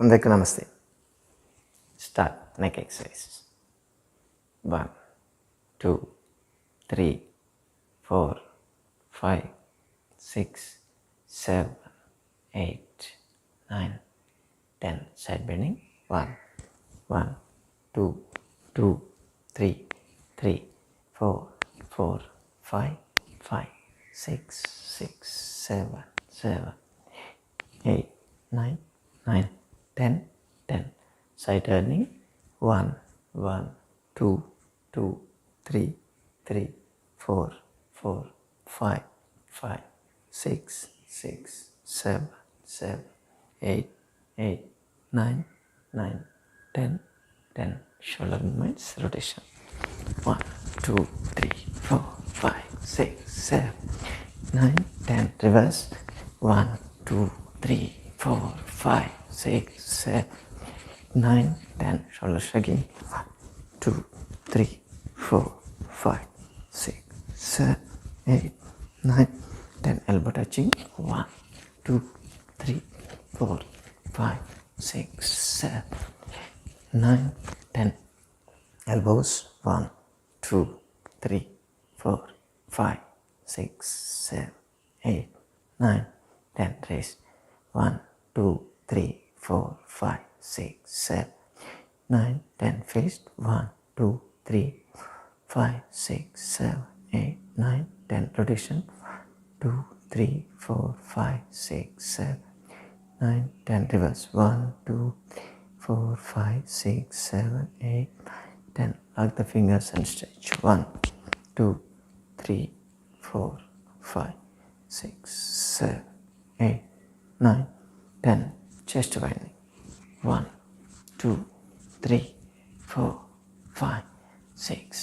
అందరికీ నమస్తే. Start neck exercise. 1 2 3 4 5 6 7 8 9 10. Side bending. 1 1 2 2 3 3 4 4 5 5 6 6 7 7 8 9 9 10 10. Side turning. 1 1 2 2 3 3 4 4 5 5 6 6 7 7 8 8 9 9 10 10. Shoulder movements, rotation. 1 2 3 4 5 6 7 9 10. Reverse. 1 2 3 4 5 6 7 9 10. Shoulder shrugging. 1 2 3 4 5 6 7 8 9 10. Elbow touching. 1 2 3 4 5 6 7 9 10. Elbows. 1 2 3 4 5 6 7 8 9 10. Raise. 1 2 3 4 5 6 7 9 10. Fist. 1 2 3 5 6 7 8 9 10. Rotation. 2 3 4 5 6 7 9 10. Reverse. 1 2 4 5 6 7 8 10. Lock the fingers and stretch. 1 2 3 4 5 6 7 8 9 10. Chest winding. 1 2 3 4 5 6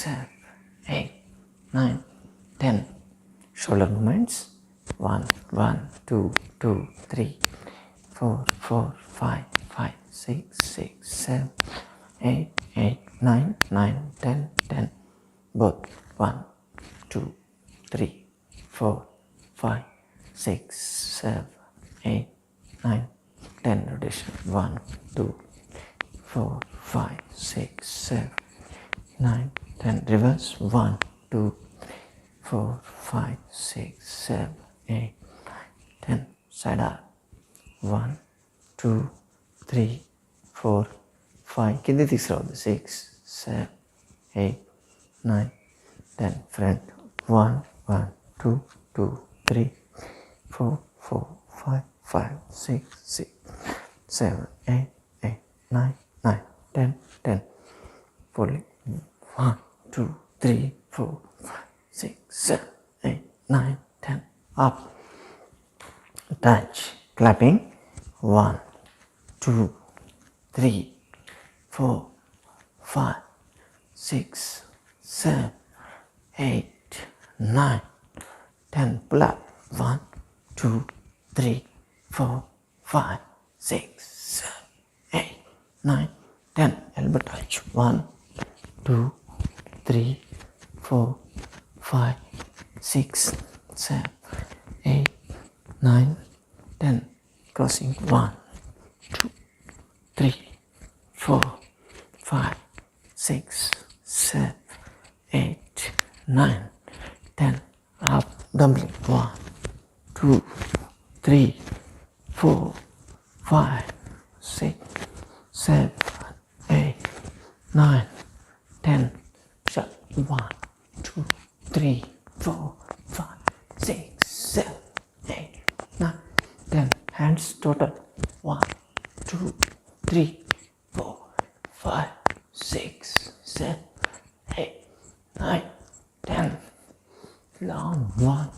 7 8 9 10. Shoulder movements. 1 1 2 2 3 4 4 5 5 6 6 7 8 8 9 9 10 10. Both. 1 2 3 4 5 6 7 8 9 10. Rotation. 1 2 4 5 6 7 9 10. Reverse. 1 2 4 5 6 7 8 10. Side arm. 1 2 3 4 5. కింది తీసుకురావద్దు. 6 7 8 9 10. Front. 1 1 2 2 3 4 4 5 5 6 6 7 8 8 9 9 10 10. Pulling. 1 2 3 4 5 6 7 8 9 10. Up. Touch. Clapping. 1 2 3 4 5 6 7 8 9 10. Pull up. 1 2 3 4 5 6 7 8 9 10. Elbow touch. 1 2 3 4 5 6 7 8 9 10. Crossing. 1 2 3 4 5 6 7 8 9 10. Up. Dumpling. 1 2 3 4 5 6 7 8 9 10. Shut. 1 2 3 4 5 6 7 8 9 10. Hands total. 1 2 3 4 5 6 7 8 9 10. Long. 1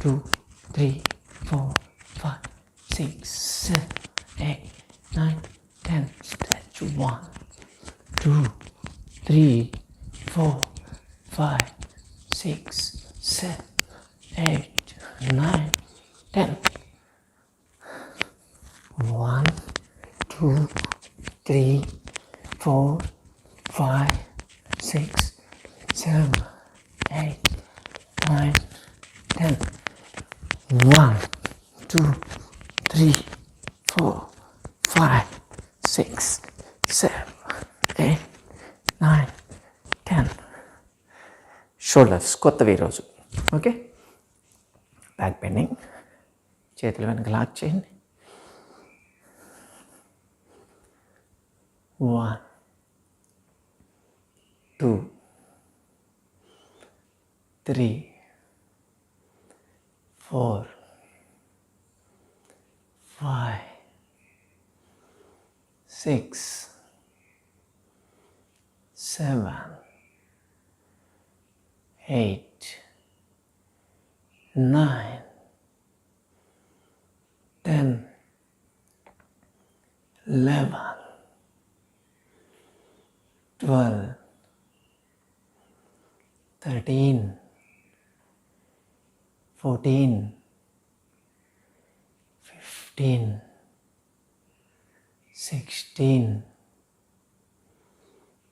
2 3 4 5 6 7 8 9 10. Stretch. 1 2 3 4 5 6 7 8 9 10. 1 2 3 4 5 6 7 8 9 10. 1 2 3 4 5 7, 8, 9, 10. Shoulders కొత్తవి ఈరోజు. Okay, back bending, చేతులు వెనక lock చేయండి. 1, 2, 3, 4, 5, 6, 7, 8, 9, 10, 11, 12, 13, 14, 15, 16,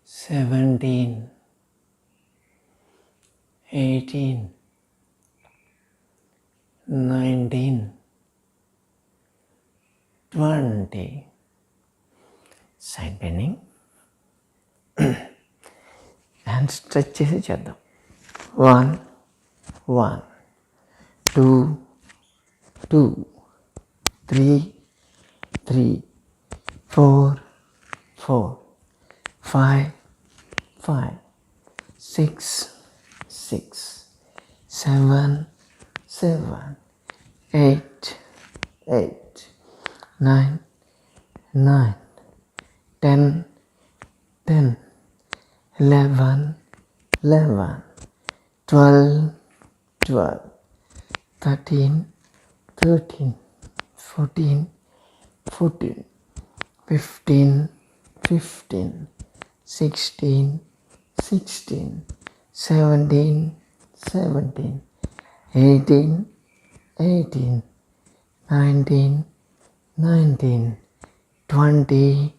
17, 18, 19, 20. Side bending and stretch చేసి చేద్దాం. 1, 1, 2, 2, 3, 3, 4, 4, 5, 5, 6, 6, 7, 7, 8, 8, 9, 9, 10, 10, 11, 11, 12, 12, 13, 13, 14, 14, 15, 15, 16, 16, 17, 17, 18, 18, 19, 19, 20,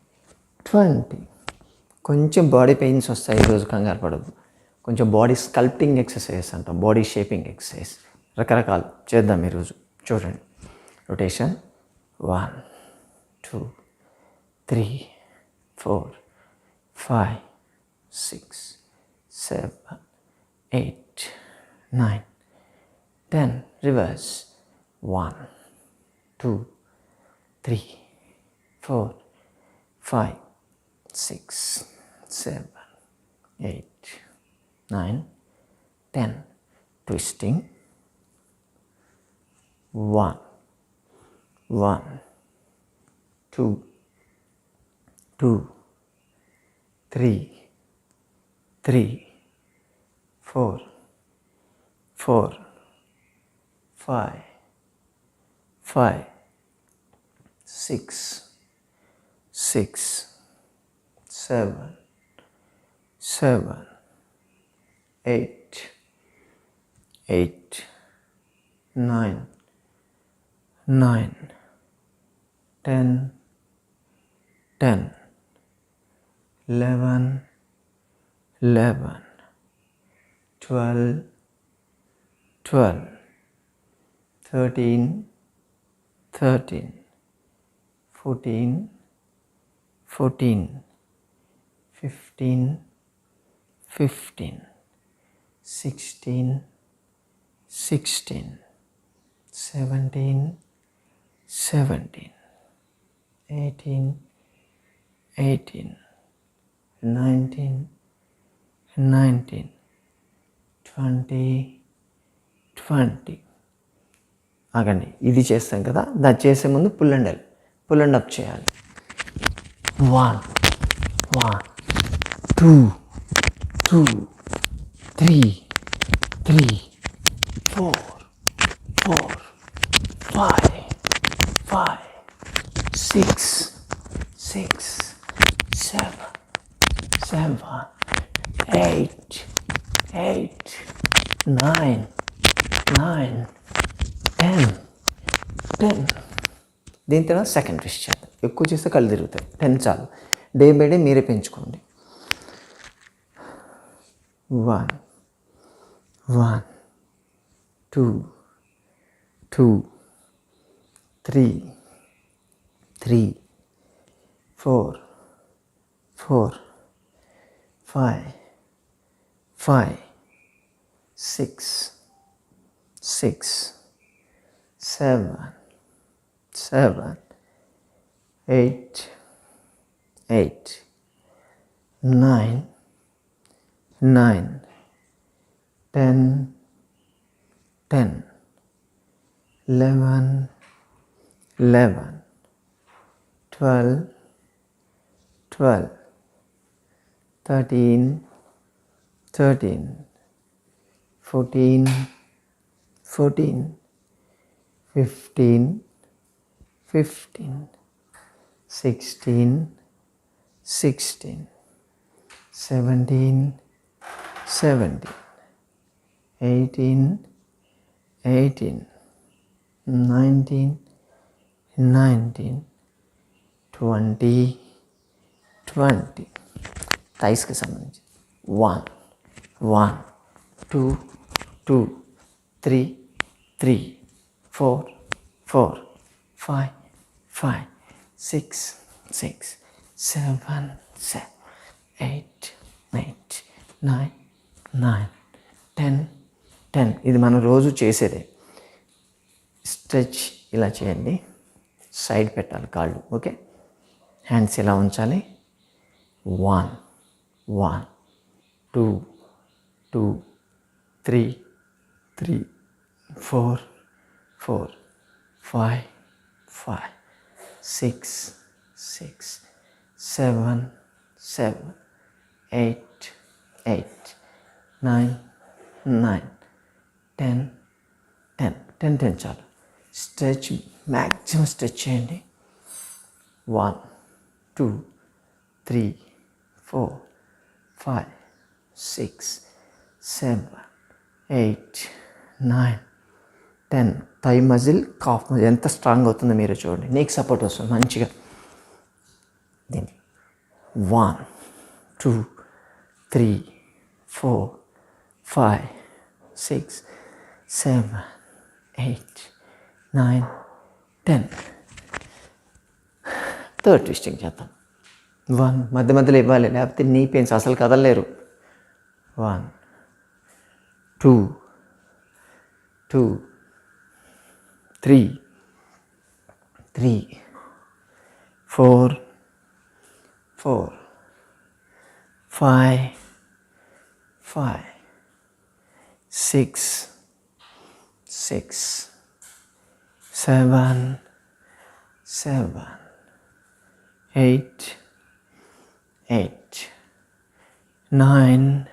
20. కొంచెం బాడీ పెయిన్స్ వస్తాయి ఈరోజు, కంగారు పడదు. కొంచెం బాడీ స్కల్ప్టింగ్ ఎక్సర్సైజ్ అంటాం, బాడీ షేపింగ్ ఎక్సర్సైజ్, రకరకాలు చేద్దాం ఈరోజు. చూడండి, రొటేషన్ 1, 2, 3, 4, 5, 6, 7, 8, 9, 10. రివర్స్ 1, 2, 3, 4, 5, 6, 7, 8, 9, 10. Twisting 1, 1, 2, 2, 3, 3, 4, 4, 5, 5, 6, 6, 7, 7, 8, 8, 9, 9, 10, 10, 11, 11, 12, 12, 13, 13, 14, 14, 15, 15, 16, 16, 17, 17, 18, 18, 19, 19, 20, 20. ఆగండి, ఇది చేస్తాం కదా, దాన్ని చేసే ముందు పుల్ అండ్ అప్ చేయాలి. 1, 1, 2, 2, 3, 3, 4, 4, 5, 5, 6, 6, 7, 7, 8, 8, 9, 9, 10, 10. దీని తర్వాత సెకండ్ ట్విస్ట్ చేద్దాం. ఎక్కువ చేస్తే కళ్ళు తిరుగుతాయి, 10 చాలు. డే బై డే మీరే పెంచుకోండి. 1, 1, 2, 2, 3, 3, 4, 4, 5, 5, 6, 6, 7, 7, 8, 8, 9, 9, 10, 10, 11, 11, 12, 12, 13, 13, 14, 14, 15, 15, 16, 16, 17, 17, 18, 18, 19, 19, 20, 20. థైస్కి సంబంధించి 1, 1, 2, 2, 3, 3, 4, 4, 5, 5, 6, 6, 7, 7, 8, 8, 9, 9, 10, 10. ఇది మనం రోజు చేసేదే. స్ట్రెచ్ ఇలా చేయండి, సైడ్ పెట్టాలి కాళ్ళు. ఓకే, హ్యాండ్స్ ఇలా ఉంచాలి. 1, 1, 2, 2, 3, 3, 4, 4, 5, 5, 6, 6, 7, 7, 8, 8, 9, 9, 10, 10, 10, 10 చాలు. స్ట్రెచ్ మ్యాక్సిమం స్ట్రెచ్ చేయండి. 1, 2, 3, 4, 5, 6, 7, 8, 9, 10. థై మజిల్, కాఫ్ మజిల్ ఎంత స్ట్రాంగ్ అవుతుందో మీరు చూడండి. నీకు సపోర్ట్ వస్తుంది మంచిగా. దీన్ని 1, 2, 3, 4, 5, 6, 7, 8, 9, 10. థర్డ్ ట్విస్టింగ్ చేద్దాం. 1, మధ్య మధ్యలో ఇవ్వాలి, లేకపోతే నీ పెయిన్స్ అసలు కదలలేరు. 1, 2, 2, 3, 3, 4, 4, 5, 5, 6, 6, 7, 7, 8, 8, 9,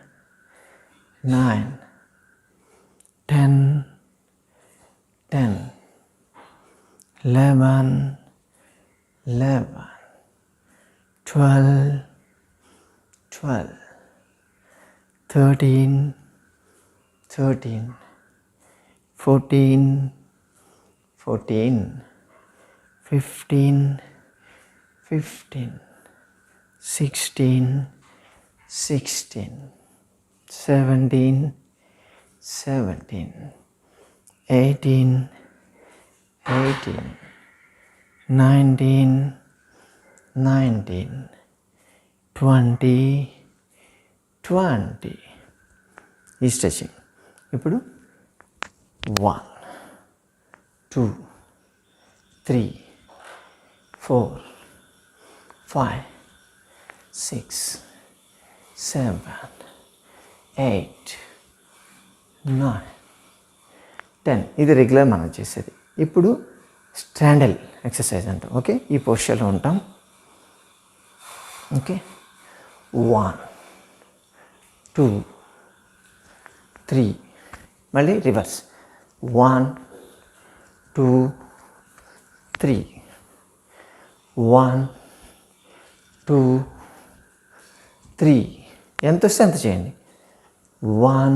9, 10, 10, 11, 11, 12, 12, 13, 13, 14, 14, 15, 15, 16, 16, 17, 17, 18, 18, 19, 19, 20, 20. ఈ స్ట్రెచింగ్. ఇప్పుడు 1, 2, 3, 4, 5, 6, 7, 8, 9, 10. ఇది రెగ్యులర్ మనం చేసేది. ఇప్పుడు స్టాండల్ ఎక్సర్సైజ్ అంటాం. ఓకే, ఈ పొజిషన్లో ఉంటాం. ఓకే, 1, 2, 3, మళ్ళీ రివర్స్. 1, 2, 3, 1, 2, 3. ఎంత వస్తే అంత చేయండి. 1,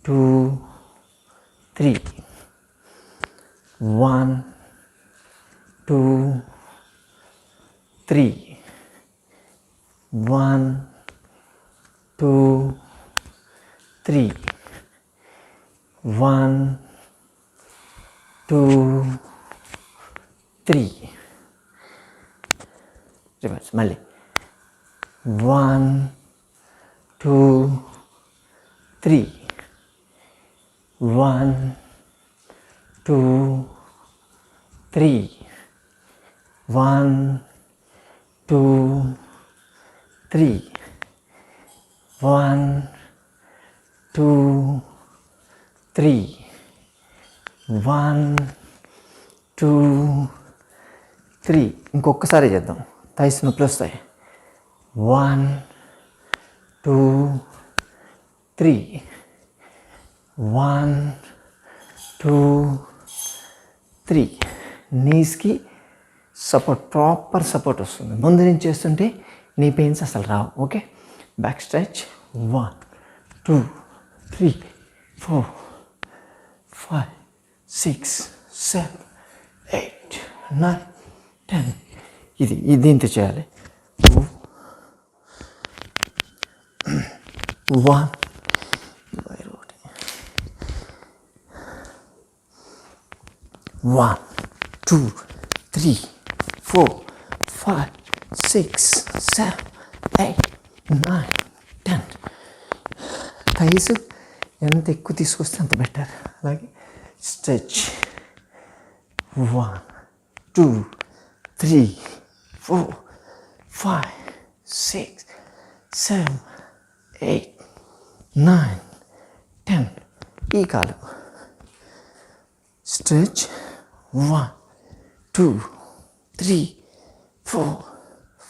2, 3, 1, 2, 3, 1, 2, 3, 1, 2, 3. రివర్స్. మళ్ళీ 1 2 3 1 2 3 1 2 3 1 2 3 1 2 3 ఇంకొకసారి చేద్దాం. థైస్ నొప్పులు వస్తాయి. 1 2 3 1 2 3 నీస్కి సపోర్ట్, ప్రాపర్ సపోర్ట్ వస్తుంది. ముందు నుంచి చేస్తుంటే నీ పెయిన్స్ అసలు రావు. Okay, back stretch. 1 2 3 4 5 6 7 8 9 10. ఇది ఇంత చేయాలి. 1 1 2 3 4 5 6 7 8 9 10. థైస్ ఎంత ఎక్కువ తీసుకొస్తే అంత బెటర్. అలాగే స్ట్రెచ్. 1 2 3 4 5 6 7 8 9 10. ఈ కాలు స్ట్రెచ్. 1 2 3 4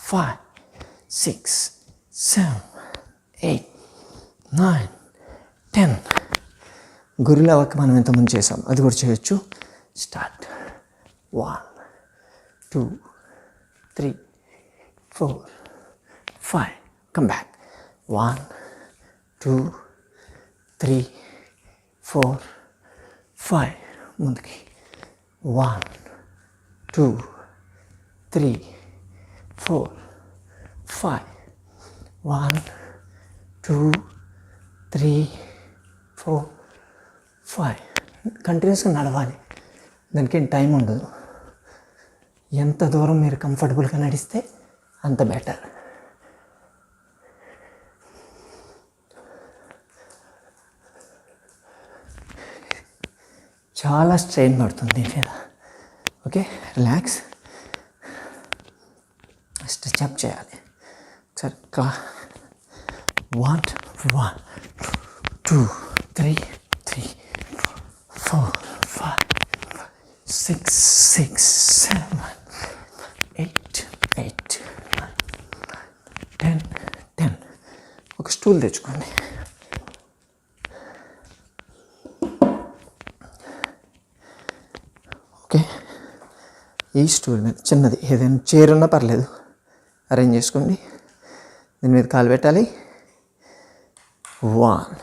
5 6 7 8 9 10. గొరిల్లా వాక్ మనం ఎంతమంది చేసాం, అది కూడా చేయొచ్చు. స్టార్ట్. 1 2 3 4 5. Come back. 1 2 3 4 5. ముందుకి. 1 2 3 4 5. 1 2 3 4 5. కంటిన్యూస్గా నడవాలి. దానికి ఏం టైం ఉండదు. ఎంత దూరం మీరు కంఫర్టబుల్గా నడిస్తే అంత బెటర్. చాలా స్ట్రెయిన్ పడుతుంది దీని మీద. Okay, relax. స్ట్రెచ్ అప్ చేయాలి. ఒకసారి 1 1 2 3 3 4 5 6 6 7 8 8 9 10 10. ఒక స్టూల్ తెచ్చుకోండి. ఓకే, ఈ స్టూల్ మీద చిన్నది ఏదైనా చైర్ ఉన్నా పర్లేదు, అరేంజ్ చేసుకోండి. దీని మీద కాలు పెట్టాలి. 1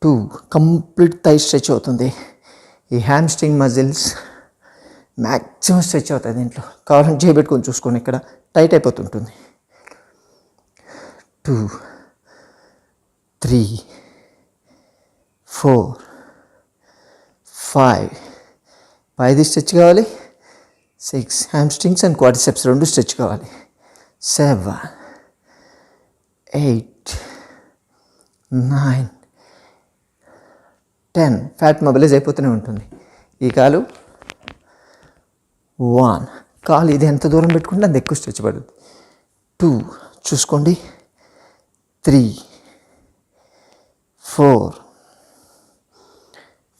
2. కంప్లీట్ థై స్ట్రెచ్ అవుతుంది. ఈ hamstring muscles maximum stretch అవుతాయి దీంట్లో. కావాలని చేయబెట్టుకొని చూసుకోండి, ఇక్కడ టైట్ అయిపోతుంటుంది. 2 3 4 5. పైది స్ట్రెచ్ కావాలి. 6. హ్యామ్ స్ట్రింగ్స్ అండ్ క్వాడ్రిసెప్స్ రెండు స్ట్రెచ్ కావాలి. 7 8 9 10. ఫ్యాట్ మొబిలైజ్ అయిపోతూనే ఉంటుంది. ఈ కాలు 1. కాలు ఇది ఎంత దూరం పెట్టుకుంటే అంత ఎక్కువ స్ట్రెచ్ పడుతుంది. 2 చూసుకోండి. 3 4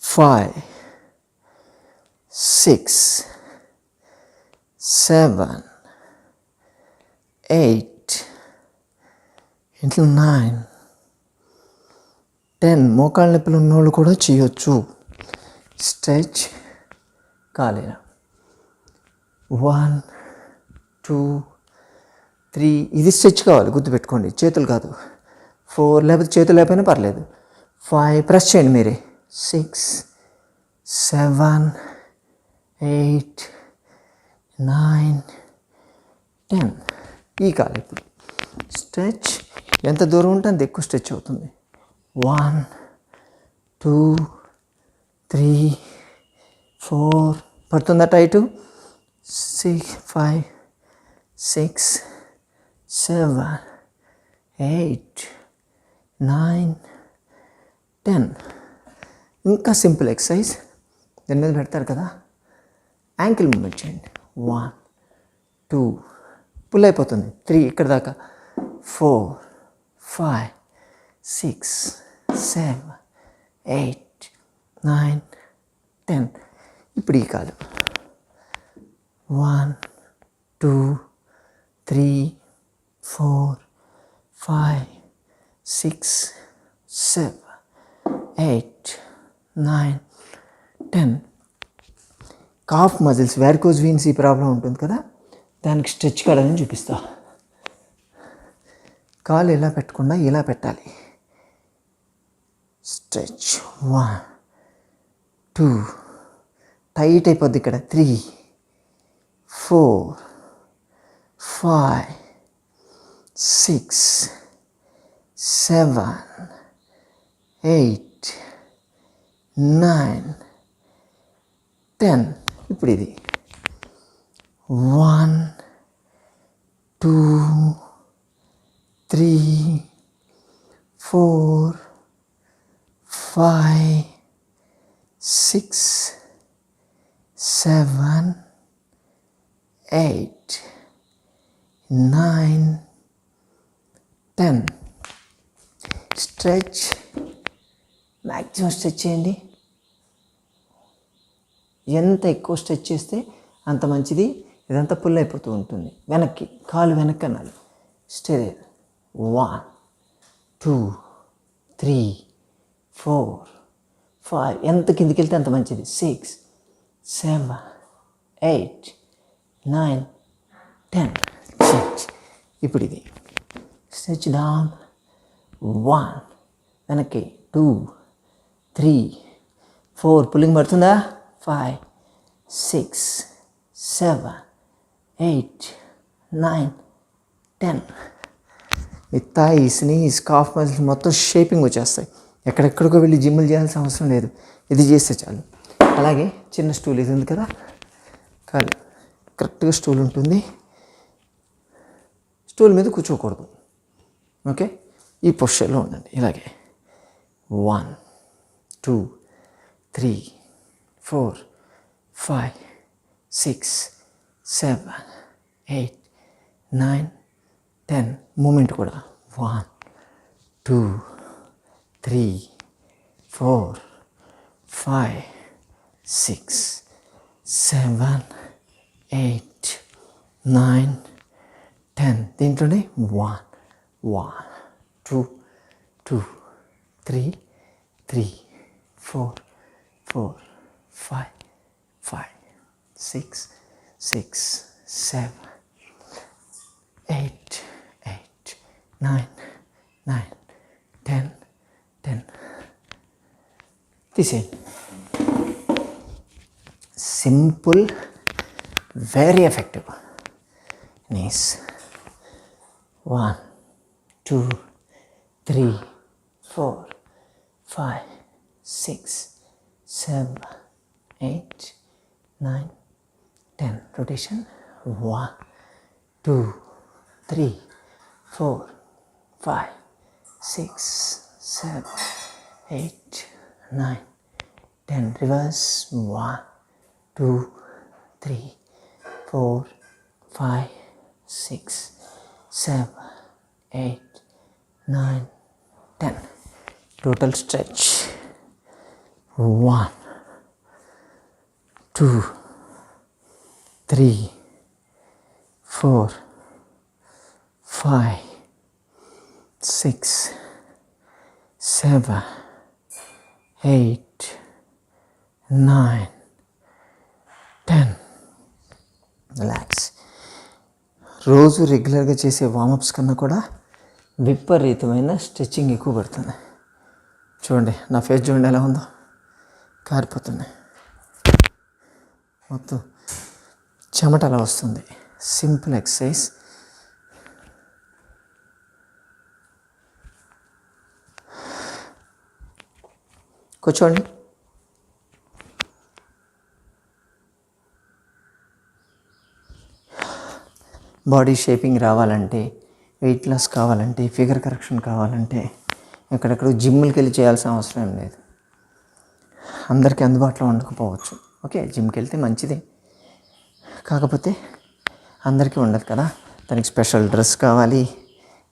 5 6 7 8 9 10. మోకాళ్ళ నొప్పులు ఉన్నోళ్ళు కూడా చేయొచ్చు. స్ట్రెచ్. కాలేనా. 1 2 3. ఇది స్ట్రెచ్ కావాలి, గుర్తుపెట్టుకోండి, చేతులు కాదు. 4, లేకపోతే చేతులు లేకపోయినా పర్లేదు. 5. ప్రెస్ చేయండి మీరే. 6 7 8 9 10. ఈ కాలు ఇప్పుడు స్ట్రెచ్. ఎంత దూరం ఉంటే అంత ఎక్కువ స్ట్రెచ్ అవుతుంది. 1 2 3 4. పడుతుందా టైటు. 6 5 6 7, 8, 9, 10. ఇంకా సింపుల్ ఎక్సర్సైజ్ దాని మీద పెడతారు కదా, యాంకిల్ మూమెంట్ చేయండి. 1, 2 పుల్ అయిపోతుంది. 3 ఇక్కడ దాకా. 4, 5, 6, 7, 8, 9, 10. ఇప్పుడు ఈ కాలు 1, 2, 3, 4, 5, 6, 7, 8, 9, 10. కాఫ్ మజిల్స్, వారికోజ్ వీన్స్ ఈ ప్రాబ్లం ఉంటుంది కదా, దానికి స్ట్రెచ్ కాలని చూపిస్తా. కాలు ఇలా పెట్టకుండా ఇలా పెట్టాలి. స్ట్రెచ్. 1, 2 టైట్ అయిపోద్ది ఇక్కడ. 3, 4, 5, 6, 7, 8, 9, 10. ఇప్పుడు ఇది 1, 2, 3, 4, 5, 6, 7, 8, 9, 10. స్ట్రెచ్, మ్యాక్సిమం స్ట్రెచ్ చేయండి. ఎంత ఎక్కువ స్ట్రెచ్ చేస్తే అంత మంచిది. ఇదంతా పుల్ అయిపోతూ ఉంటుంది. వెనక్కి, కాలు వెనక్కి అనాలి. Stay there. 1, 2, 3, 4, 5. ఎంత కిందికి వెళ్తే అంత మంచిది. 6, 7, 8, 9, 10. ఇప్పుడు ఇది స్ట్రెచ్ డౌన్. 1 వెనక్కి. 2, 3, 4 పుల్లింగ్ పడుతుందా. 5, 6, 7, 8, 9, 10. మీ థాయిస్, నీస్, కాఫ్ మజిల్స్ మొత్తం షేపింగ్ వచ్చేస్తాయి. ఎక్కడెక్కడికో వెళ్ళి జిమ్లు చేయాల్సిన అవసరం లేదు, ఇది చేస్తే చాలు. అలాగే చిన్న స్టూల్ ఇది ఉంది కదా, కాదు కరెక్ట్గా స్టూల్ ఉంటుంది. స్టూల్ మీద కూర్చోకూడదు. ఓకే, ఈ పొజిషన్లో ఉండండి. ఇలాగే 1, 2, 3, 4, 5, 6, 7, 8, 9, 10. మూమెంట్ కూడా 1, 2, 3, 4, 5, 6, 7, 8, 9, 10. దీంట్లోనే 1, 2, 3, 4, 5, 6, 7, 8, 9, 10. తీసేయండి. Simple, very effective. Knees 1, 2, 3, 4, 5, 6, 7, 8, 9, 10. Rotation. 1, 2, 3, 4, 5, 6, 7, 8, 9, 10. Reverse. 1, 2, 3, 4, 5, 6, 7, 8, 9, 10. Total stretch. 1, 2, 3, 4, 5, 6, 7, 8, 9, 10. Relax. రోజు రెగ్యులర్గా చేసే వార్మప్స్ కన్నా కూడా విపరీతమైన స్ట్రెచ్చింగ్ ఎక్కువ పడుతుంది. చూడండి, నా ఫేస్ చూడండి ఎలా ఉందో, కారిపోతుంది మొత్తం, చెమట అలా వస్తుంది. Simple exercise. కూర్చోండి. బాడీ షేపింగ్ రావాలంటే వెయిట్ లాస్ కావాలంటే, ఫిగర్ కరెక్షన్ కావాలంటే ఎక్కడెక్కడ జిమ్కి వెళ్ళి చేయాల్సిన అవసరం ఏం లేదు. అందరికీ అందుబాటులో ఉండకపోవచ్చు. ఓకే, జిమ్కి వెళ్తే మంచిదే, కాకపోతే అందరికీ ఉండదు కదా. దానికి స్పెషల్ డ్రెస్ కావాలి,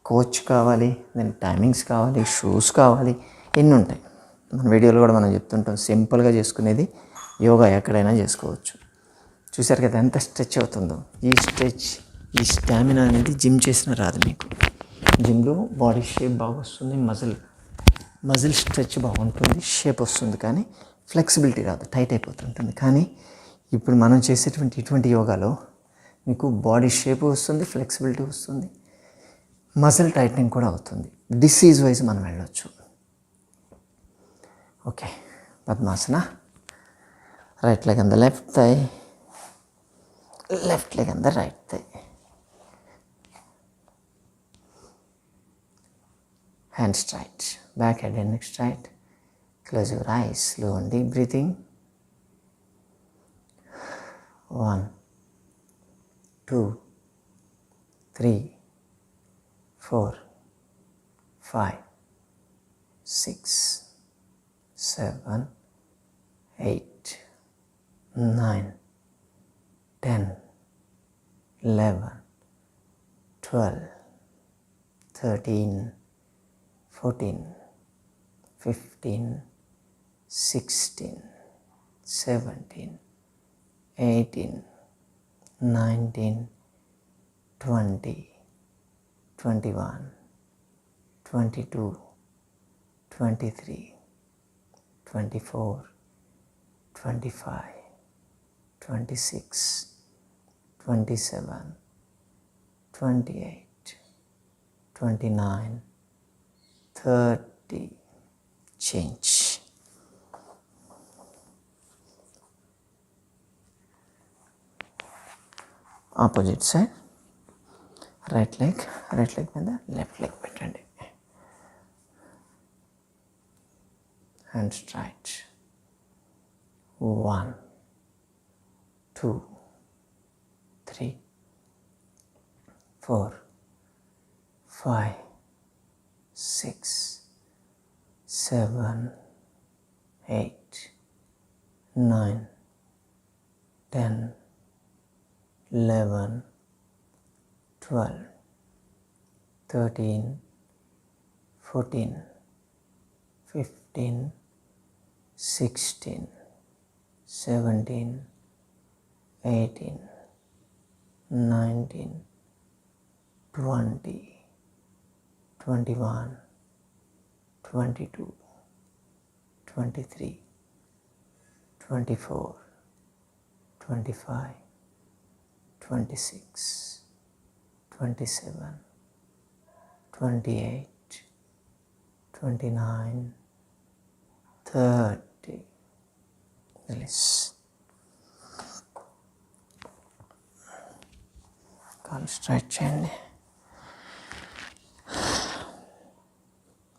కోచ్ కావాలి, దానికి టైమింగ్స్ కావాలి, షూస్ కావాలి, ఎన్ని ఉంటాయి. మన వీడియోలో కూడా మనం చెప్తుంటాం, సింపుల్గా చేసుకునేది యోగా ఎక్కడైనా చేసుకోవచ్చు. చూసారు కదా ఎంత స్ట్రెచ్ అవుతుందో. ఈ స్ట్రెచ్, ఈ స్టామినా అనేది జిమ్ చేసినా రాదు మీకు. జిమ్లో బాడీ షేప్ బాగా వస్తుంది, మజిల్ స్ట్రెచ్ బాగుంటుంది, షేప్ వస్తుంది, కానీ ఫ్లెక్సిబిలిటీ రాదు, టైట్ అయిపోతుంటుంది. కానీ ఇప్పుడు మనం చేసేటువంటి ఇటువంటి యోగాలో మీకు బాడీ షేప్ వస్తుంది, ఫ్లెక్సిబిలిటీ వస్తుంది, మజిల్ టైట్నింగ్ కూడా అవుతుంది. డిసీజ్ వైజ్ మనం వెళ్ళొచ్చు. Okay, padmasana. Right leg on the left thigh, left leg on the right thigh. Hands straight, back head and neck straight. Close your eyes, slow and deep breathing. 1, 2, 3, 4, 5, 6, 7, 8, 9, 10, 11, 12, 13, 14, 15, 16, 17, 18, 19, 20, 21, 22, 23, 24, 25, 26, 27, 28, 29, 30. Change. Opposite side. Right leg మీద left leg పెట్టండి. Hands straight. 1, 2, 3, 4, 5, 6, 7, 8, 9, 10, 11, 12, 13, 14, 15, 16, 17, 18, 19, 20, 21, 22, 23, 24, 25, 26, 27, 28, 29, 30. Release. కాలు straight చేయండి.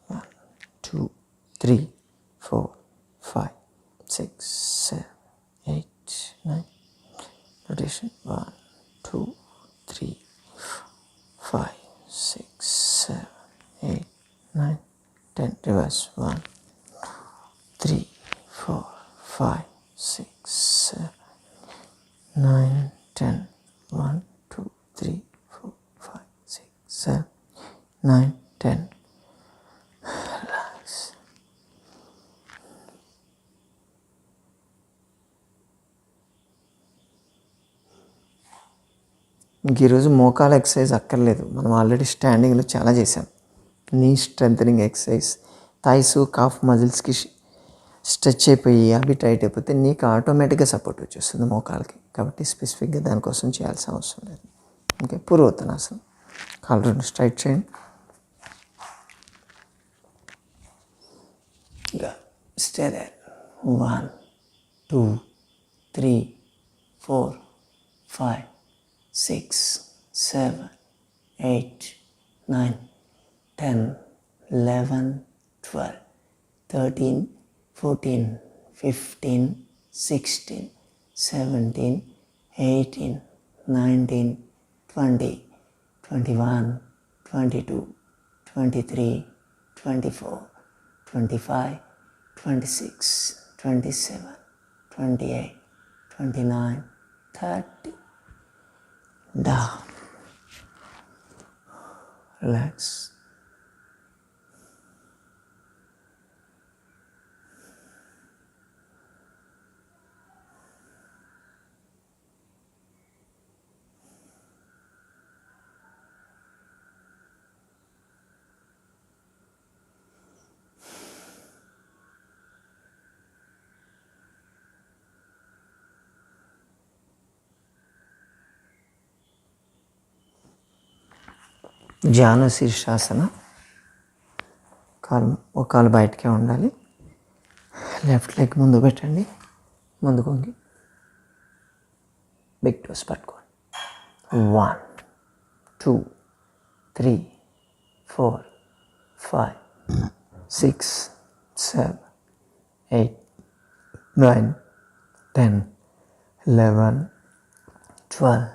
1, 2, 3, 4, 5, 6, 7, 8, 9. Rotation. 1, 2, 3, 4, 5, 6, 7, 8, 9, 10. Reverse. 1, 2, 3, 4, 5, 6, 7, 9, 10. 1, 2, 3, 4, 5, 6, 7, 9, 10. Relax. ఇంక ఈరోజు మోకాల exercise అక్కర్లేదు, మనం already స్టాండింగ్లో చాలా చేసాం. Knee strengthening exercise, thighs calf మజిల్స్కి స్ట్రెచ్ అయిపోయి అవి టైట్ అయిపోతే నీకు ఆటోమేటిక్గా సపోర్ట్ వచ్చేస్తుంది మోకాలకి. కాబట్టి స్పెసిఫిక్గా దానికోసం చేయాల్సిన అవసరం లేదు. ఓకే, పూర్వోత్తనాసనం. కాళ్ళు రెండు స్ట్రైట్ చేయండి. Stay there. 1, 2, 3, 4, 5, 6, 7, 8, 9, 10, 11, 12, 13, 14, 15, 16, 17, 18, 19, 20, 21, 22, 23, 24, 25, 26, 27, 28, 29, 30. Down. Relax. Janu Shirshasana. ఒక కాలు బయటకే ఉండాలి. లెఫ్ట్ లెగ్ ముందు పెట్టండి, ముందుకు వంగి బిగ్ టోస్ పట్టుకోండి. 1, 2, 3, 4, 5, 6, 7, 8, 9, 10, 11, 12,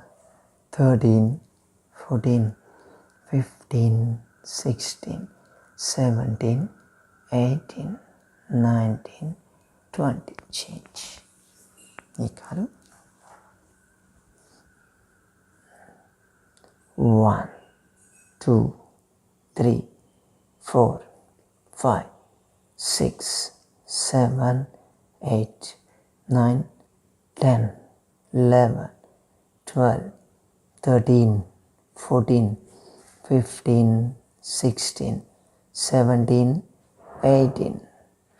13, 14, 15, 16, 17, 18, 19, 20. చేంజ్. ఈ కాలు 1, 2, 3, 4, 5, 6, 7, 8, 9, 10, 11, 12, 13, 14, 15, 16, 17, 18,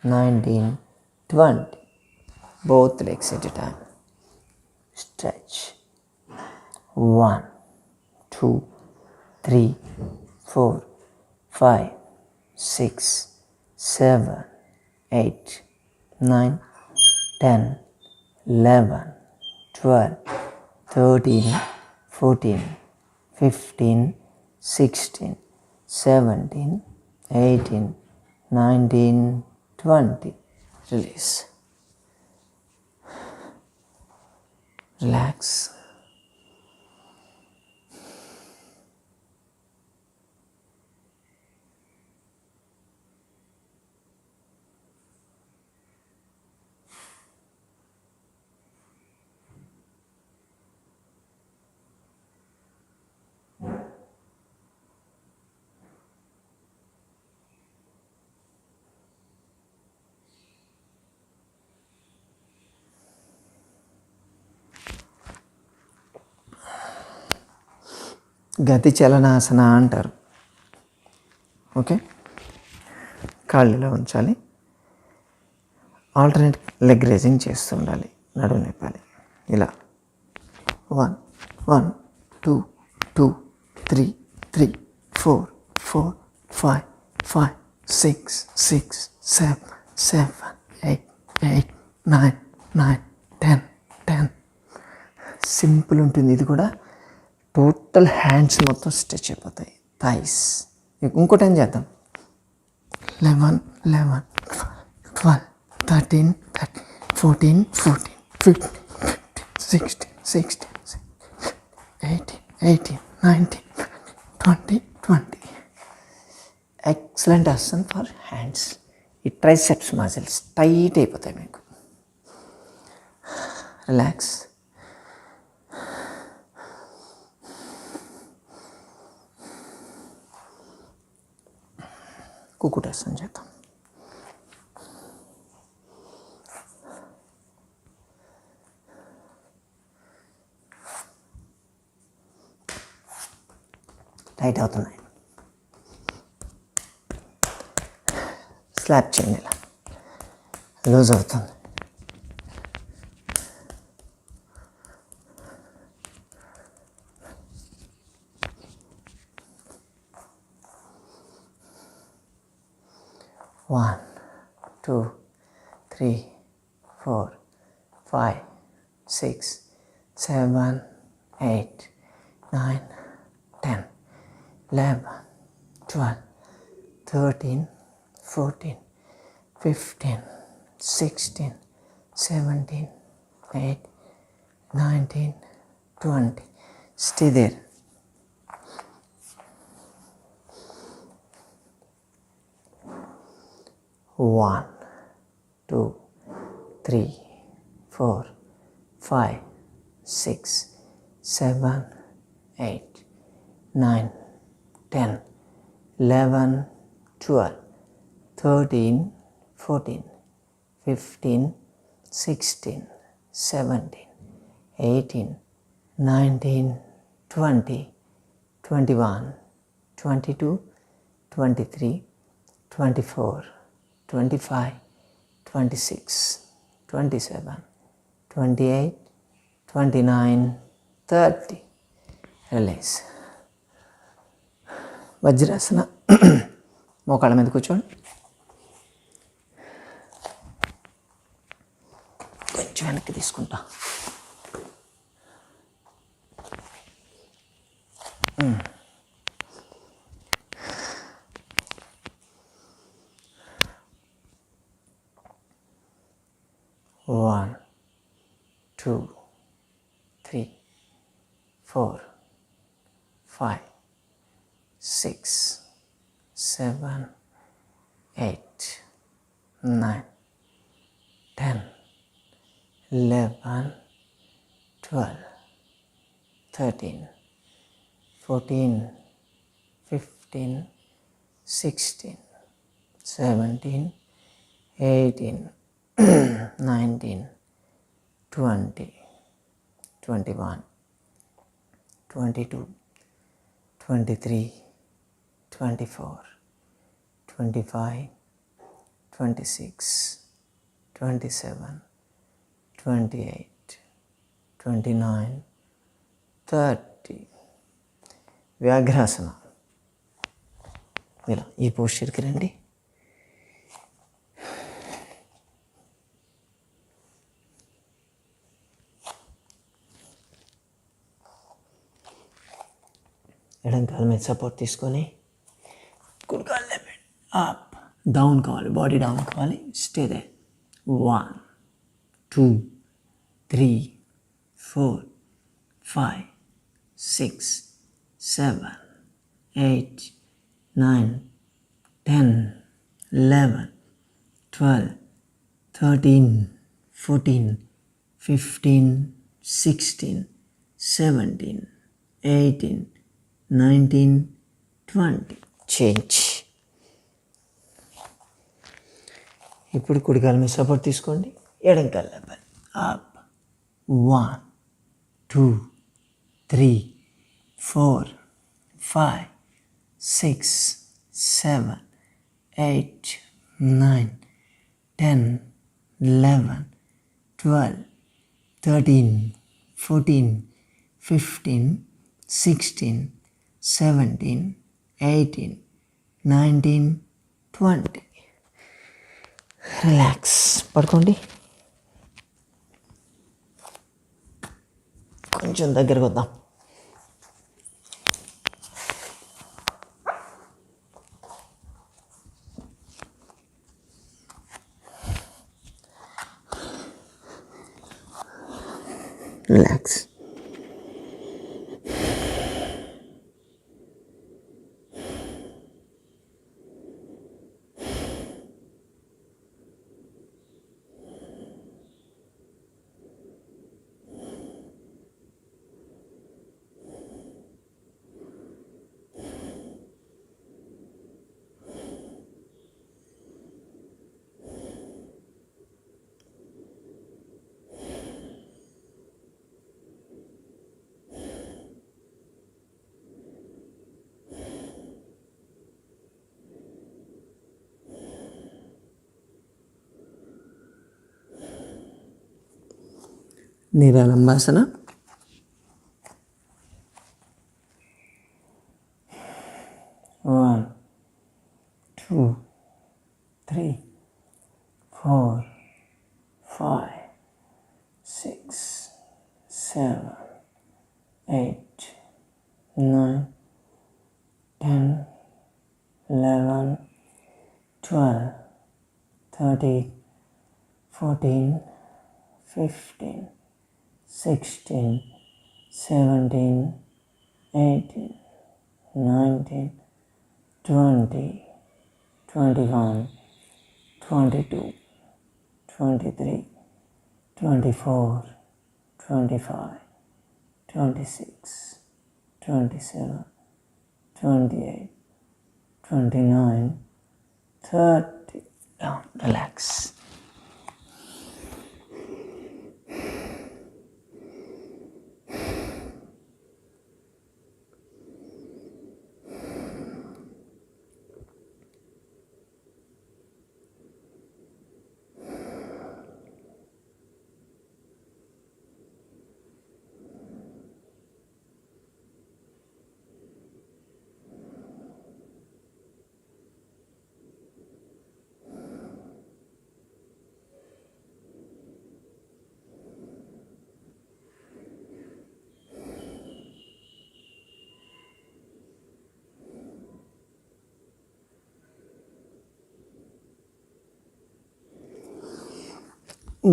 19, 20. Both legs at a time. Stretch. 1, 2, 3, 4, 5, 6, 7, 8, 9, 10, 11, 12, 13, 14, 15, 16, 17, 18, 19, 20. Release. Relax. గతి చలనాసన అంటారు. ఓకే, కాళ్ళు ఇలా ఉంచాలి. ఆల్టర్నేట్ లెగ్ రేజింగ్ చేస్తుండాలి, నడుము నిప్పాలి. ఇలా 1, 1, 2, 2, 3, 3, 4, 4, 5, 5, 6, 6, 7, 7, 8, 8, 9, 9, 10, 10. సింపుల్ ఉంటుంది ఇది కూడా. టోటల్ హ్యాండ్స్ మొత్తం స్ట్రెచ్ అయిపోతాయి. థైస్. ఇంకోటి ఏం చేద్దాం. 11, 11, 12, 13, 13, 14, 14, 15, 15, 16, 16, 18, 18, 19, 20, 20. Excellent asan for hands. ఈ ట్రైసెప్స్ మజిల్స్ టైట్ అయిపోతాయి మీకు. రిలాక్స్. కుకుటాసన చేద్దాం. టైట్ అవుతున్నాయి. స్లాప్ చేయండి, ఇలా లూజ్ అవుతుంది. One, 2, 3, 4, 5, 6, 7, 8, 9, 10, 11, 12, 13, 14, 15, 16, 17, 8, 19, 20. Stay there. 1, 2, 3, 4, 5, 6, 7, 8, 9, 10, 11, 12, 13, 14, 15, 16, 17, 18, 19, 20, 21, 22, 23, 24, 25, 26, 27, 28, 29, 30. Release. Vajrasana. మోకాళ్ళ మీద కూర్చోండి. కొంచెం వెనక్కి తీసుకుంటా. One, 2, 3, 4, 5, 6, 7, 8, 9, 10, 11, 12, 13, 14, 15, 16, 17, 18, 19, 20, 21, 22, 23, 24, 25, 26, 27, 28, 29, 30. వ్యాఘ్రాసన. ఇలా ఈ పోస్చర్కి రండి. ఎడం కాలు మీద సపోర్ట్ తీసుకొని కుడి కాలు లేపండి. అప్ డౌన్ కావాలి, బాడీ డౌన్ కావాలి. Stay they. 1, 2, 3, 4, 5, 6, 7, 8, 9, 10, 11, 12, 13, 14, 15, 16, 17, 18, 19, 20. చేంజ్. ఇప్పుడు కుడి కాలు మీద సపోర్ట్ తీసుకోండి. ఎడం కాలు లేపాలి. అప్. 1, 2, 3, 4, 5, 6, 7, 8, 9, 10, 11, 12, 13, 14, 15, 16, 17, 18, 19, 20. రిలాక్స్. పడుకోండి. కొంచెం దగ్గరకు వద్దాం. రిలాక్స్. నిరాలంబాసన. 1, 2, 3, 4, 5, 6, 7, 8, 9, 10, 11, 12, 13, 14, 15, 16, 17, 18, 19, 20, 21, 22, 23, 24, 25, 26, 27, 28, 29, 30. Down, relax.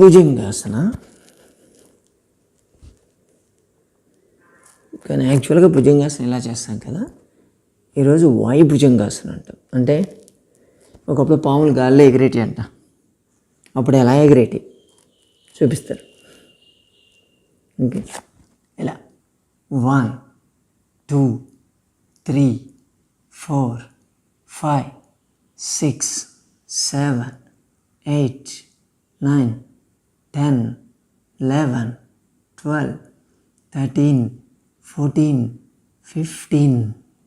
భుజంగాసన. కానీ యాక్చువల్గా భుజంగాసన ఇలా చేస్తాం కదా, ఈరోజు వాయు భుజంగాసన అంటాం. అంటే ఒకప్పుడు పాములు గాల్లో ఎగిరేటి అంట, అప్పుడు ఎలా ఎగిరేటి చూపిస్తారు. ఓకే, ఇలా 1, 2, 3, 4, 5, 6, 7, 8, 9, 10, 11, 12, 13, 14, 15,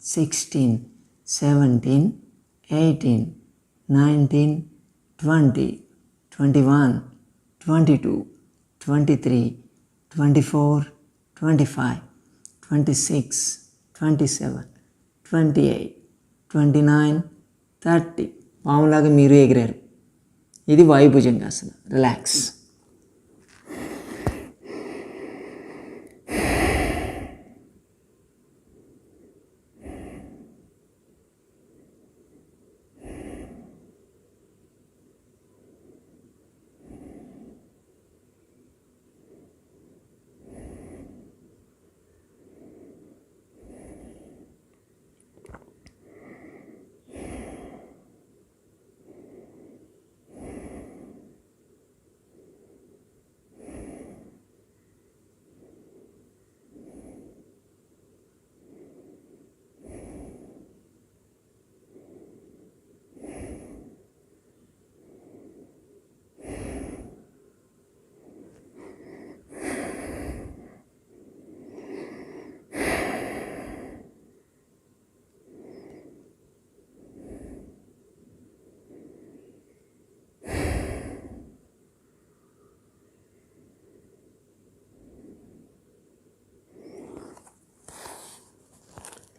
16, 17, 18, 19, 20, 21, 22, 23, 24, 25, 26, 27, 28, 29, 30. పాములాగా మీరు ఎగిరారు. ఇది వాయుభుజంగాసన. రిలాక్స్.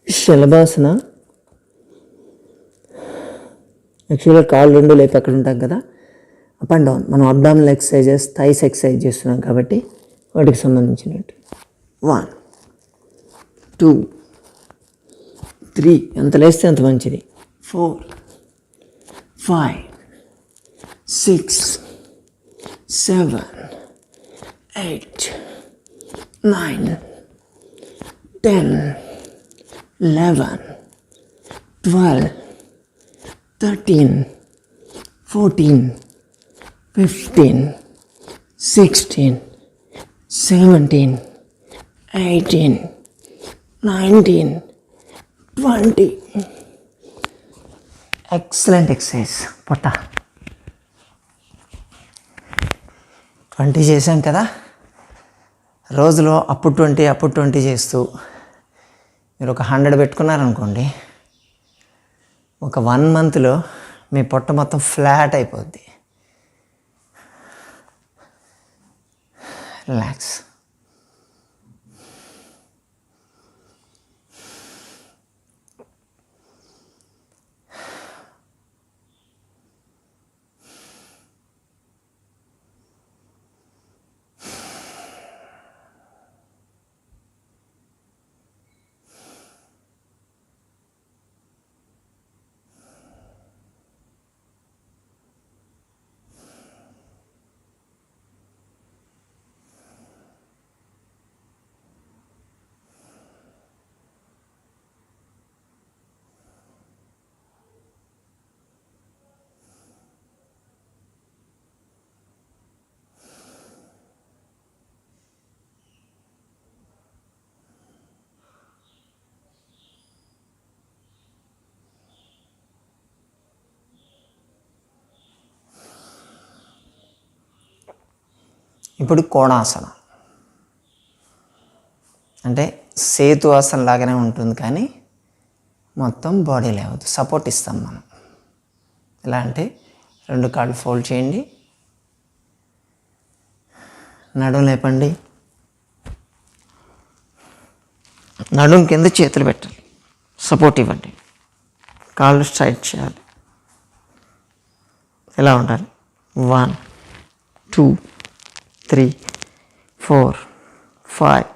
శలభాసన. యాక్చువల్గా కాళ్ళు రెండు లేపి అక్కడ ఉంటాం కదా, అప్ అండ్ డౌన్. మనం అబ్డామినల్ ఎక్సర్సైజెస్, థైస్ ఎక్సర్సైజ్ చేస్తున్నాం కాబట్టి వాటికి సంబంధించినట్టు. 1, 2, 3, ఎంత లేస్తే అంత మంచిది. 4, 5, 6, 7, 8, 9, 10, 11, 12, 13, 14, 15, 16, 17, 18, 19, 20. Excellent exercise. పొట్ట 20 చేశాం కదా. రోజులో అప్పుడు 20 చేస్తూ మీరు ఒక 100 పెట్టుకున్నారనుకోండి, ఒక 1 మంత్లో మీ పొట్ట మొత్తం ఫ్లాట్ అయిపోద్ది. రిలాక్స్. ఇప్పుడు కోణాసన, అంటే సేతు ఆసన లాగానే ఉంటుంది కానీ మొత్తం బాడీ లేవద్దు, సపోర్ట్ ఇస్తాం మనం. ఎలా అంటే 2 కాళ్ళు ఫోల్డ్ చేయండి, నడుము లేపండి, నడుము కింద చేతులు పెట్టాలి, సపోర్ట్ ఇవ్వండి, కాళ్ళు స్ట్రైట్ చేయాలి. ఎలా ఉండాలి? 1 2 3 4 5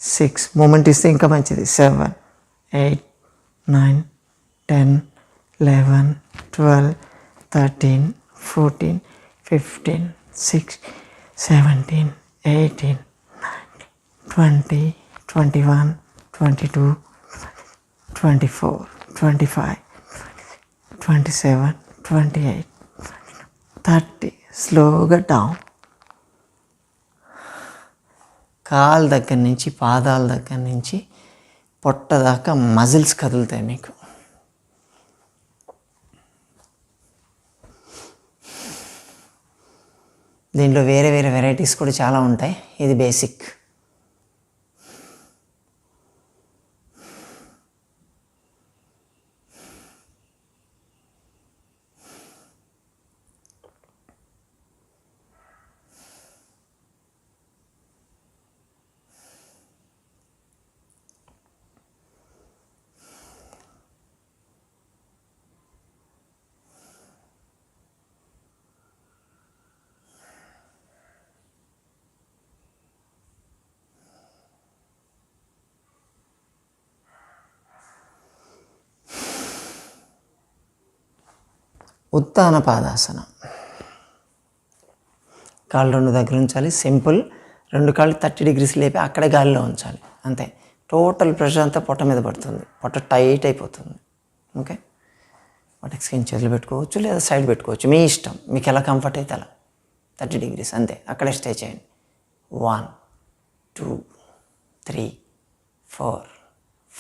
6, మూమెంట్ ఇస్తే ఇంకా మంచిది. 7 8 9 10 11 12 13 14 15 16 17 18 19 20 21 22 24 25 27 28 30. స్లోగా డౌన్. కాళ్ళ దగ్గర నుంచి పాదాల దగ్గర నుంచి పొట్ట దాకా మజిల్స్ కదులుతాయి మీకు. దీంట్లో వేరే వేరే వెరైటీస్ కూడా చాలా ఉంటాయి, ఇది బేసిక్. ఉత్తాన పాదాసన, కాళ్ళు 2 దగ్గర ఉంచాలి, సింపుల్. 2 కాళ్ళు 30 degrees లేపి అక్కడే గాలిలో ఉంచాలి, అంతే. టోటల్ ప్రెషర్ అంతా పొట్ట మీద పడుతుంది, పొట్ట టైట్ అయిపోతుంది. ఓకే, వాటికి స్కిన్ చేతులు పెట్టుకోవచ్చు లేదా సైడ్ పెట్టుకోవచ్చు, మీ ఇష్టం, మీకు ఎలా కంఫర్ట్ అయితే అలా. 30 degrees అంతే, అక్కడే స్టే చేయండి. 1 2 3 4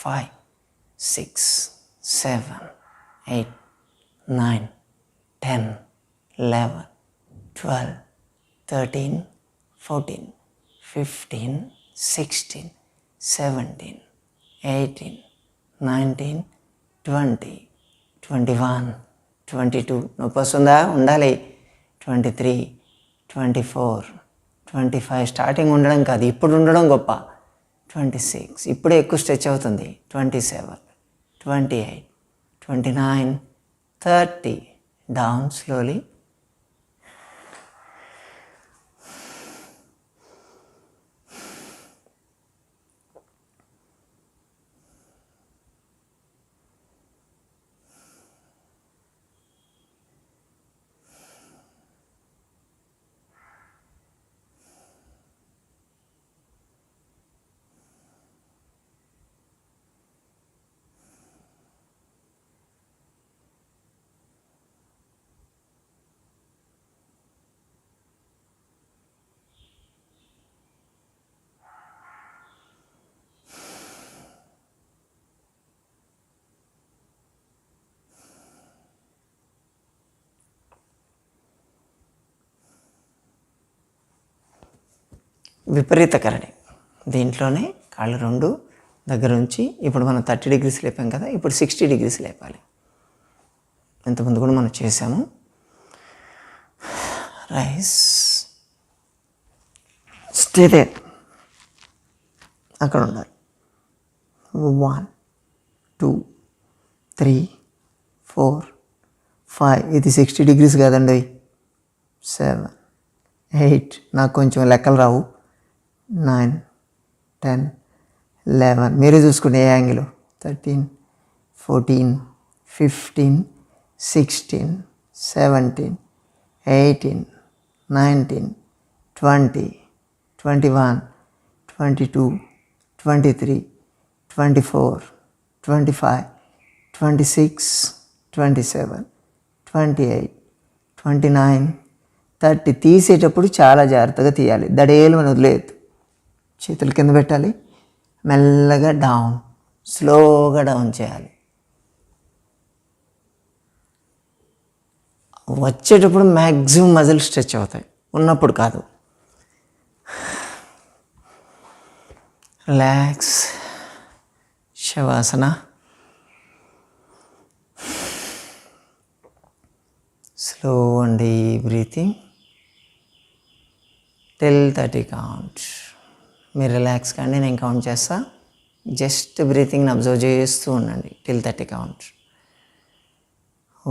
5 6 7 8 9 10 11 12 13 14 15 16 17 18 19 20 21 22, నొప్పి వస్తుందా? ఉండాలి. 23 24 25, స్టార్టింగ్ ఉండడం కాదు, ఇప్పుడు ఉండడం గొప్ప. 26, ఇప్పుడే ఎక్కువ స్ట్రెచ్ అవుతుంది. 27 28 29 30, డౌన్ స్లోలీ. విపరీత కరణి, దీంట్లోనే కాళ్ళు 2 దగ్గర నుంచి ఇప్పుడు మనం 30 degrees లేపాం కదా, ఇప్పుడు 60 degrees లేపాలి. ఇంతకుముందు కూడా మనం చేసాము. రైస్, స్టే దేర్, అక్కడ ఉండాలి. 1 2 3 4 5, ఇది 60 degrees కాదండి. 7 8, నాకు కొంచెం లెక్కలు రావు. 9 10 11, మీరే చూసుకోండి ఏ యాంగిల్. 13 14 15 16 17 18 19 20 21 22 23 24 25 26 27 28 29 30. తీసేటప్పుడు చాలా జాగ్రత్తగా తీయాలి, దడేలు అని వదిలేదు. చేతులు కింద పెట్టాలి, మెల్లగా డౌన్, స్లోగా డౌన్ చేయాలి. వచ్చేటప్పుడు మ్యాక్సిమం మజిల్ స్ట్రెచ్ అవుతాయి, ఉన్నప్పుడు కాదు. Relax. శవాసన. Slow and deep breathing till 30 count. మీరు రిలాక్స్ కండి, నేను కౌంట్ చేస్తా. జస్ట్ బ్రీతింగ్ని అబ్జర్వ్ చేస్తూ ఉండండి టిల్ 30 కౌంట్.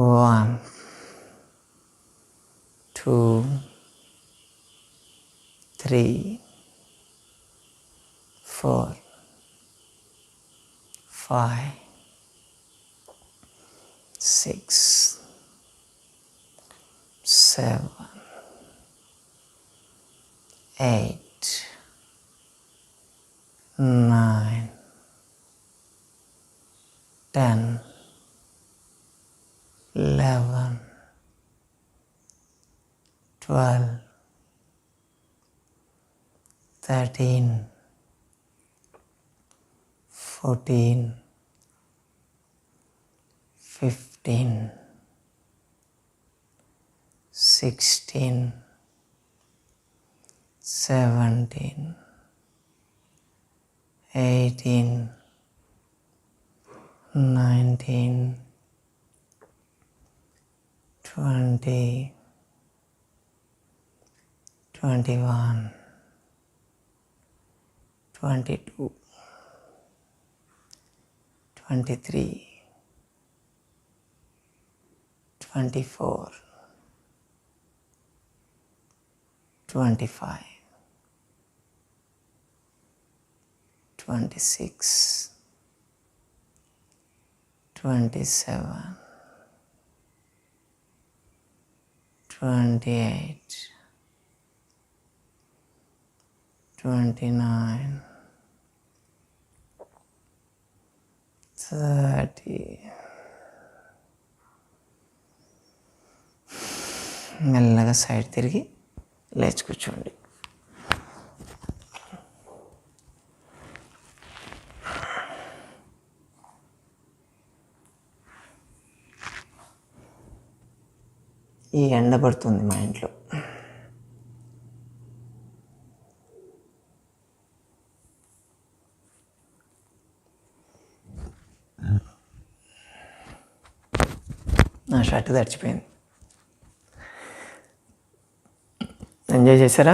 1 2 3 4 5 6 7 8 9 10 11 12 13 14 15 16 17 18 19 20 21 22 23 24 25 26 27 28 29 30. మెల్లగా సైడ్ తిరిగి లేచి కూర్చోండి. ఈ ఎండ పడుతుంది మా ఇంట్లో. నా షర్ట్ తడిచిపోయింది. ఎంజాయ్ చేశారా?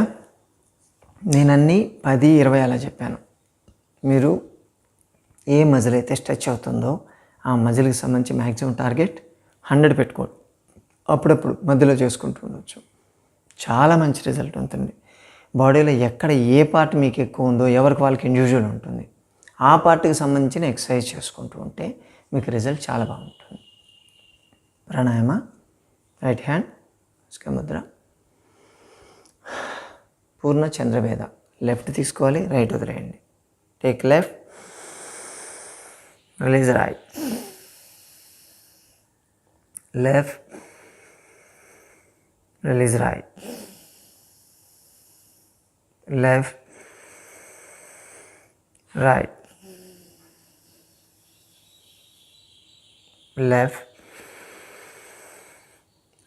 నేను అన్నీ 10, 20 అలా చెప్పాను. మీరు ఏ మజిల్ అయితే స్ట్రెచ్ అవుతుందో ఆ మజిల్కి సంబంధించి మ్యాక్సిమం టార్గెట్ 100 పెట్టుకోండి. అప్పుడప్పుడు మధ్యలో చేసుకుంటూ ఉండొచ్చు. చాలా మంచి రిజల్ట్ ఉంటుంది. బాడీలో ఎక్కడ ఏ పార్ట్ మీకు ఎక్కువ ఉందో ఎవరికి వాళ్ళకి ఇండివిజువల్ ఉంటుంది. ఆ పార్ట్కి సంబంధించిన ఎక్సర్సైజ్ చేసుకుంటూ ఉంటే మీకు రిజల్ట్ చాలా బాగుంటుంది. ప్రాణాయామ. Right hand Mudra. పూర్ణ చంద్రభేద. లెఫ్ట్ తీసుకోవాలి, రైట్ వదిలేయండి. Take left, release right. Left, release right. Left, right. left,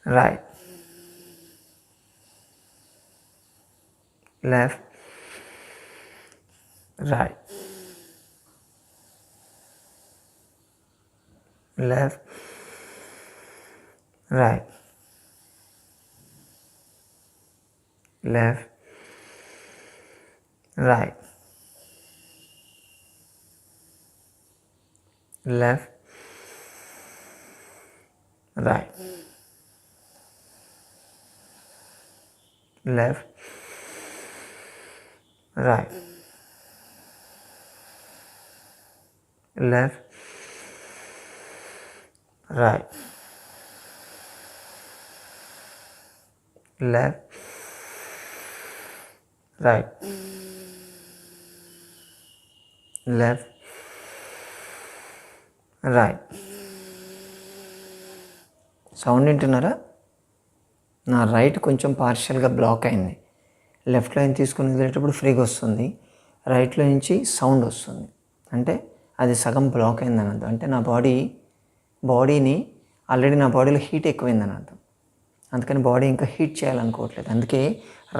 right, left, right, left, right, left, right, left, right, left, right, left, right, left, right, left, right. Sound వింటున్నారా? నా right కొంచెం పార్షియల్గా black అయింది. Left line తీసుకుని వదిలేటప్పుడు ఫ్రీగా వస్తుంది, రైట్లో నుంచి sound వస్తుంది. అంటే అది సగం బ్లాక్ అయిందని అర్థం. అంటే నా బాడీని ఆల్రెడీ నా బాడీలో హీట్ ఎక్కువైందని అర్థం. అందుకని బాడీ ఇంకా హీట్ చేయాలనుకోవట్లేదు. అందుకే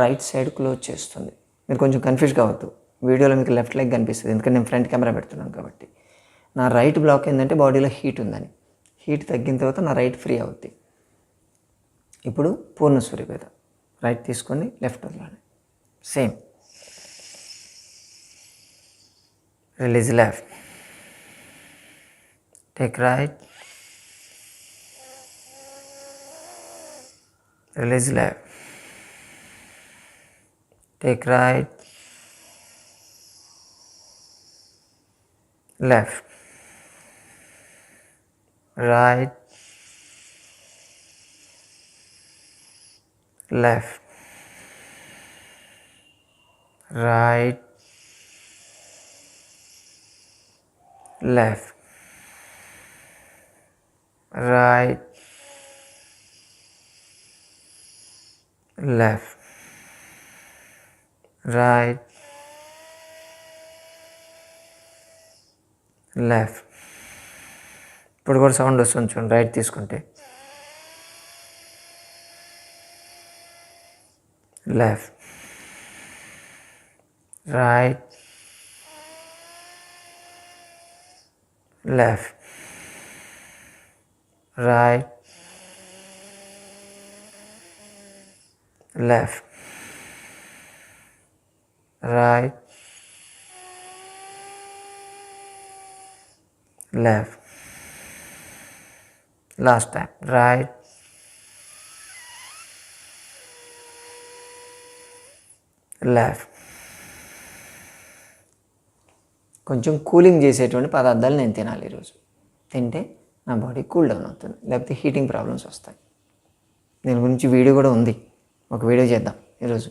రైట్ సైడ్ క్లోజ్ చేస్తుంది. మీరు కొంచెం కన్ఫ్యూజ్ కావద్దు. వీడియోలో మీకు లెఫ్ట్ లెగ్ కనిపిస్తుంది, ఎందుకంటే నేను ఫ్రంట్ కెమెరా పెడుతున్నాను కాబట్టి. నా రైట్ బ్లాక్ ఏంటంటే బాడీలో హీట్ ఉందని. హీట్ తగ్గిన తర్వాత నా రైట్ ఫ్రీ అవుద్ది. ఇప్పుడు పూర్ణ సూర్యభేద. రైట్ తీసుకొని లెఫ్ట్ వదలాలి. Same. Release left. Take right. Release left. Take right. Left. Right. Left. Right. Left. Right. Left, right, left. ఇప్పుడు కూడా సౌండ్ వస్తుంది చూడండి. రైట్ తీసుకుంటే left, right, left, right, left, right, left. Last time. Right, left. కొంచెం cooling చేసేటువంటి పదార్థాలు నేను తినాలి ఈరోజు. తింటే నా బాడీ కూల్ డౌన్ అవుతుంది, లేకపోతే హీటింగ్ ప్రాబ్లమ్స్ వస్తాయి. దీని గురించి వీడియో కూడా ఉంది, ఒక వీడియో చేద్దాం ఈరోజు.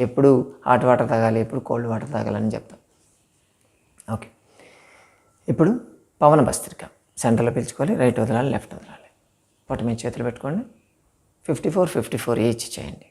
ఎప్పుడు హాట్ వాటర్ తాగాలి, ఎప్పుడు కోల్డ్ వాటర్ తాగాలని చెప్తాం. ఓకే, ఇప్పుడు పవన భస్త్రిక. సెంటర్లో పిలుచుకోవాలి, రైట్ వదలాలి, లెఫ్ట్ వదలాలి. పొట్ట మీద చేతులు పెట్టుకోండి. 54 ఈచ్ చేయండి.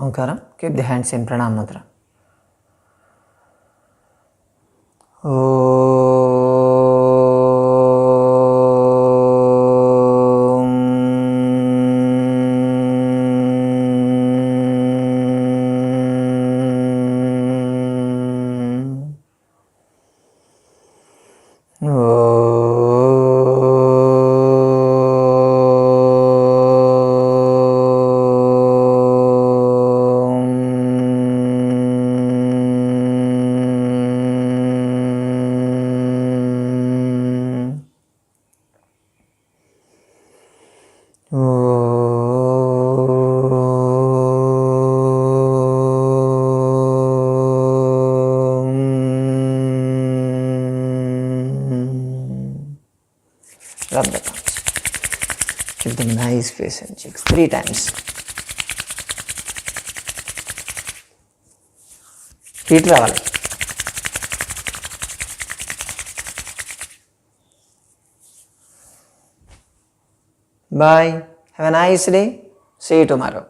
ఓంకారం. Keep the hands in ప్రణామ Mudra. Rub the palms. Give them a nice face and cheeks 3 times. Heat రావాలి. Bye. Have a nice day. See you tomorrow.